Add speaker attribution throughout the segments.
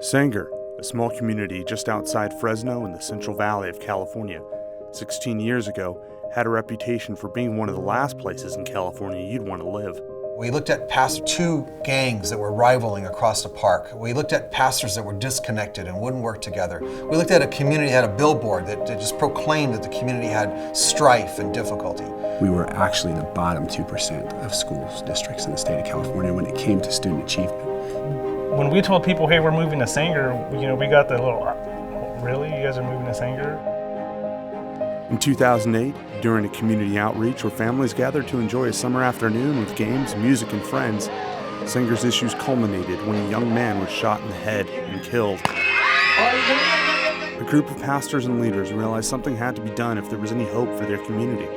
Speaker 1: Sanger, a small community just outside Fresno in the Central Valley of California, 16 years ago, had a reputation for being one of the last places in California you'd want to live.
Speaker 2: We looked at past two gangs that were rivaling across the park. We looked at pastors that were disconnected and wouldn't work together. We looked at a community that had a billboard that just proclaimed that the community had strife and difficulty.
Speaker 3: We were actually the bottom 2% of schools districts in the state of California when it came to student achievement.
Speaker 4: When we told people, hey, we're moving to Sanger, we got the little, really? You guys are moving to Sanger?
Speaker 1: In 2008, during a community outreach where families gathered to enjoy a summer afternoon with games, music, and friends, Sanger's issues culminated when a young man was shot in the head and killed. A group of pastors and leaders realized something had to be done if there was any hope for their community.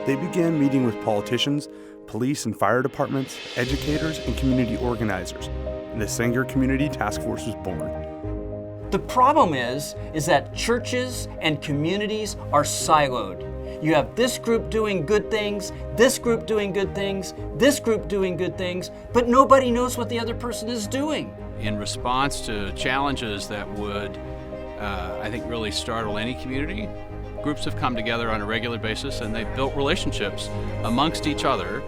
Speaker 1: They began meeting with politicians, police and fire departments, educators, and community organizers, and the Sanger Community Task Force was born.
Speaker 5: The problem is that churches and communities are siloed. You have this group doing good things, this group doing good things, this group doing good things, but nobody knows what the other person is doing.
Speaker 6: In response to challenges that would, I think, really startle any community, groups have come together on a regular basis and they've built relationships amongst each other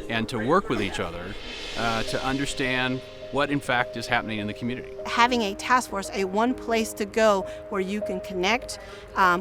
Speaker 6: and to work with each other to understand what in fact is happening in the community.
Speaker 7: Having a task force, one place to go where you can connect,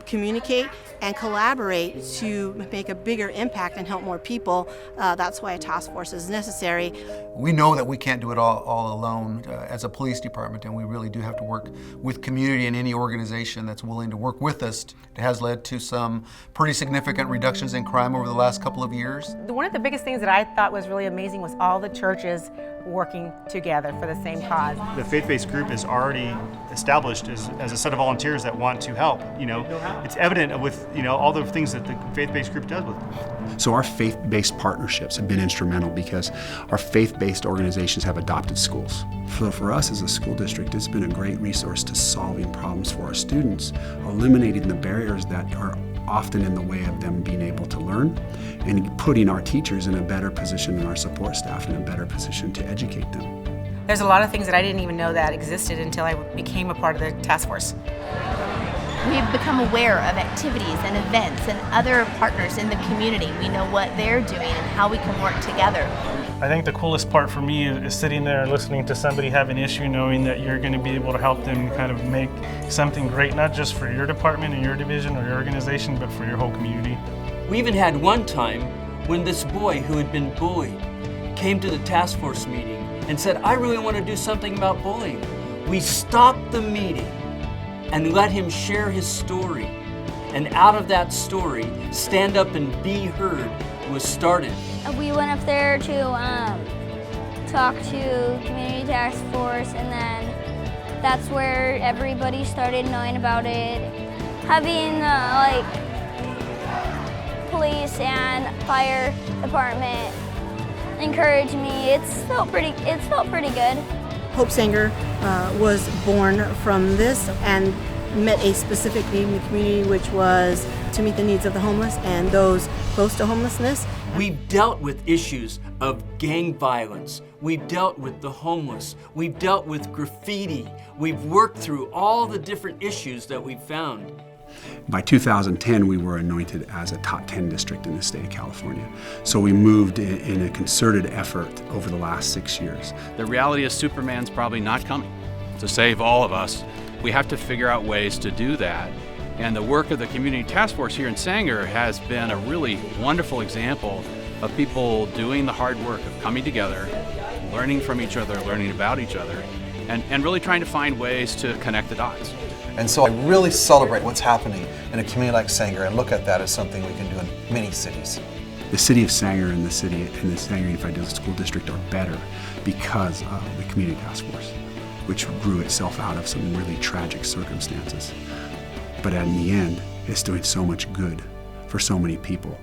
Speaker 7: communicate, and collaborate to make a bigger impact and help more people, that's why a task force is necessary.
Speaker 2: We know that we can't do it all alone as a police department, and we really do have to work with community and any organization that's willing to work with us. It has led to some pretty significant reductions in crime over the last couple of years.
Speaker 8: One of the biggest things that I thought was really amazing was all the churches working together for the same cause.
Speaker 9: The faith-based group is already established as a set of volunteers that want to help. It's evident with all the things that the faith-based group does with them.
Speaker 3: So our faith-based partnerships have been instrumental because our faith-based organizations have adopted schools. So for us as a school district, it's been a great resource to solving problems for our students, eliminating the barriers that are often in the way of them being able to learn, and putting our teachers in a better position and our support staff in a better position to educate them.
Speaker 8: There's a lot of things that I didn't even know that existed until I became a part of the task force.
Speaker 10: We've become aware of activities and events and other partners in the community. We know what they're doing and how we can work together.
Speaker 4: I think the coolest part for me is sitting there and listening to somebody have an issue, knowing that you're going to be able to help them kind of make something great, not just for your department and your division or your organization, but for your whole community.
Speaker 5: We even had one time when this boy who had been bullied came to the task force meeting and said, I really want to do something about bullying. We stopped the meeting and let him share his story. And out of that story, Stand Up and Be Heard was started.
Speaker 11: We went up there to talk to Community Task Force, and then that's where everybody started knowing about it. Having police and fire department encourage me. It felt pretty good.
Speaker 7: Hope Sanger was born from this and met a specific need in the community, which was to meet the needs of the homeless and those close to homelessness.
Speaker 5: We've dealt with issues of gang violence. We've dealt with the homeless. We've dealt with graffiti. We've worked through all the different issues that we've found.
Speaker 3: By 2010, we were anointed as a top 10 district in the state of California. So we moved in a concerted effort over the last 6 years.
Speaker 6: The reality is Superman's probably not coming to save all of us. We have to figure out ways to do that. And the work of the Community Task Force here in Sanger has been a really wonderful example of people doing the hard work of coming together, learning from each other, learning about each other, and really trying to find ways to connect the dots.
Speaker 2: And so I really celebrate what's happening in a community like Sanger and look at that as something we can do in many cities.
Speaker 3: The city of Sanger and the Sanger Unified School District are better because of the Community Task Force, which grew itself out of some really tragic circumstances. But in the end, it's doing so much good for so many people.